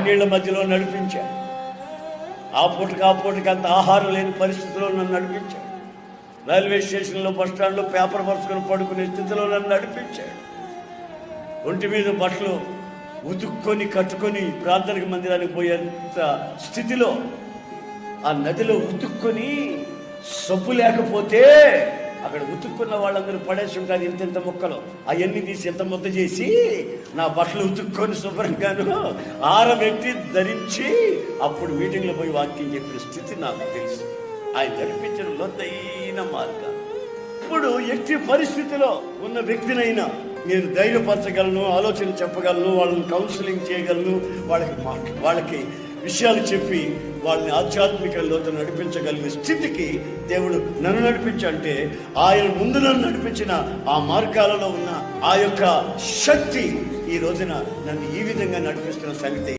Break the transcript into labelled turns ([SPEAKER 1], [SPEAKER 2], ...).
[SPEAKER 1] కన్నీళ్ల మధ్యలో నడిపించాడు. ఆ పూటకి అంత ఆహారం లేని పరిస్థితిలో నన్ను నడిపించాడు. రైల్వే స్టేషన్లో, బస్ స్టాండ్లో పేపర్ పరుచుకొని పడుకునే స్థితిలో నన్ను నడిపించాడు. ఒంటి మీద బట్టలు ఉతుక్కొని కట్టుకొని ప్రార్థన మందిరానికి పోయేంత స్థితిలో ఆ నదిలో ఉతుక్కొని సబ్బు లేకపోతే అక్కడ ఉతుక్కున్న వాళ్ళందరూ పడేసి ఉంటారు ఇంత మొక్కలు. అవన్నీ తీసి ఎంత ముద్ద చేసి నా బట్టలు ఉతుక్కొని శుభ్రంగాను ఆరబెట్టి ధరించి అప్పుడు మీటింగ్లో పోయి వాక్యం చెప్పిన స్థితి నాకు తెలుసు. ఆయన నడిపించిన లోతైన మార్గం. ఇప్పుడు ఎట్టి పరిస్థితిలో ఉన్న వ్యక్తినైనా నేను ధైర్యపరచగలను, ఆలోచన చెప్పగలను, వాళ్ళని కౌన్సిలింగ్ చేయగలను, వాళ్ళకి విషయాలు చెప్పి వాళ్ళని ఆధ్యాత్మిక లోతు నడిపించగలిగిన స్థితికి దేవుడు నన్ను నడిపించంటే ఆయన ముందు నన్ను నడిపించిన ఆ మార్గాలలో ఉన్న ఆ యొక్క శక్తి ఈ రోజున నన్ను ఈ విధంగా నడిపిస్తున్న సంగతి